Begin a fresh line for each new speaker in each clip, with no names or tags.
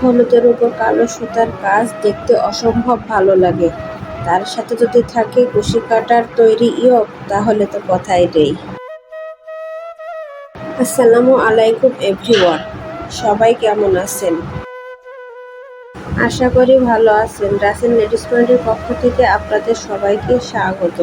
হলুদের উপর কালো সুতার কাজ দেখতে অসম্ভব ভালো লাগে। তার সাথে যদি থাকে কুশি কাটার তৈরি ইয়োক, তাহলে তো কথাই নেই। আসসালামু আলাইকুম এভরিওয়ান, সবাই কেমন আছেন? আশা করি ভালো আছেন। রাসেল লেডিস পয়েন্টের পক্ষ থেকে আপনাদের সবাইকে স্বাগত।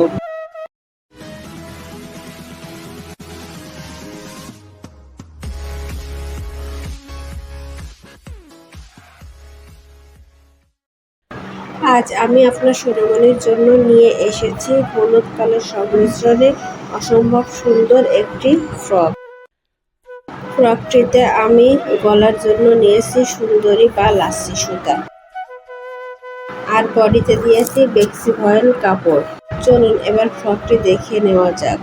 আজ আমি আপনার সোনামণির জন্য নিয়ে এসেছি হলুদ কালো সংমিশ্রণে অসম্ভব সুন্দর একটি ফ্রক। ফ্রকটিতে আমি গলার জন্য নিয়েছি সুন্দরী বা লাচ্ছি সুতা, আর বডিতে দিয়েছি বেক্সি ভয়েল কাপড়। চলুন এবার ফ্রকটি দেখে নেওয়া যাক।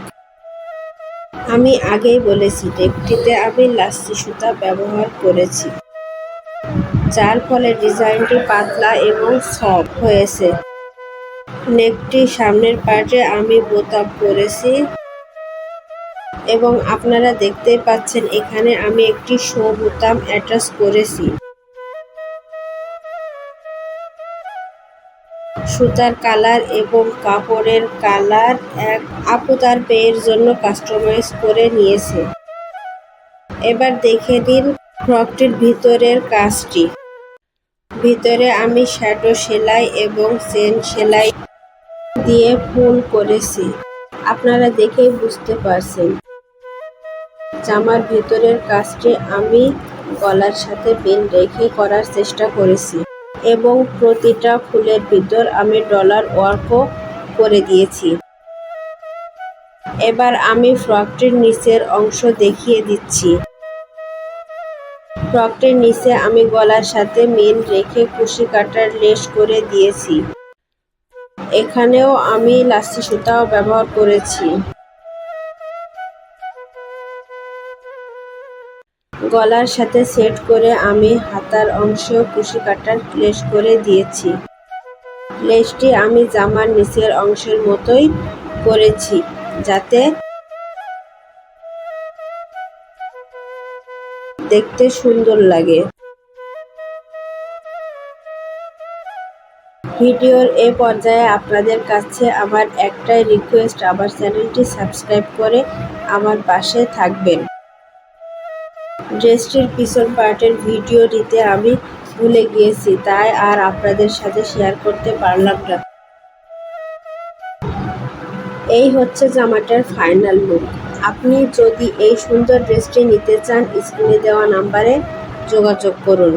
আমি আগেই বলেছি নেকটিতে আমি লাচ্ছি সুতা ব্যবহার করেছি, যার ফলে ডিজাইনটি পাতলা এবং সফট হয়েছে। নেকটি সামনের পার্টে আমি বোতাম করেছি এবং আপনারা দেখতেই পাচ্ছেন এখানে আমি একটি শো বোতাম অ্যাটাচ করেছি। সুতার কালার এবং কাপড়ের কালার এক আপু তার পেয়ের জন্য কাস্টমাইজ করে নিয়েছে। এবার দেখে নিন ফ্রকটির ভিতরের কাজটি। ভিতরে আমি শ্যাডো সেলাই এবং চেন সেলাই দিয়ে ফুল করেছি। আপনারা দেখেই বুঝতে পারছেন। জামার ভিতরের কাজটি আমি গলার সাথে পিন রেখে করার চেষ্টা করেছি এবং প্রতিটা ফুলের ভিতর আমি ডলার ওয়ার্কও করে দিয়েছি। এবার আমি ফ্রকটির নিচের অংশ দেখিয়ে দিচ্ছি। ফ্রকটির নিচে আমি গলার সাথে মিল রেখে কুশি কাটার লেস করে দিয়েছি। এখানেও আমি লাচ্ছি সুতাও ব্যবহার করেছি। গলার সাথে সেট করে আমি হাতার অংশেও কুশি কাটার লেস করে দিয়েছি। লেসটি আমি জামার নিচের অংশের মতোই করেছি, যাতে দেখতে সুন্দর লাগে। ভিডিওর এ পর্যায়ে আপনাদের কাছে আমার একটাই রিকোয়েস্ট, আমার চ্যানেলটি সাবস্ক্রাইব করে আমার পাশে থাকবেন। ড্রেসটির পিছন পার্টের ভিডিও দিতে আমি ভুলে গিয়েছি, তাই আর আপনাদের সাথে শেয়ার করতে পারলাম না। এই হচ্ছে জামাটার ফাইনাল লুক। আপনি যদি এই সুন্দর ড্রেসটি নিতে চান, স্ক্রিনে দেওয়া নাম্বারে যোগাযোগ করুন।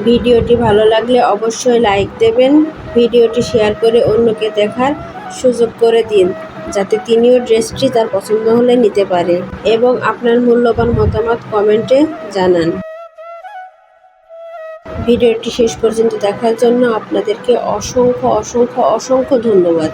ভিডিওটি ভালো লাগলে অবশ্যই লাইক দেবেন। ভিডিওটি শেয়ার করে অন্যকে দেখার সুযোগ করে দিন, যাতে তিনিও ড্রেসটি তার পছন্দ হলে নিতে পারে, এবং আপনার মূল্যবান মতামত কমেন্টে জানান। ভিডিওটি শেষ পর্যন্ত দেখার জন্য আপনাদেরকে অসংখ্য অসংখ্য অসংখ্য ধন্যবাদ।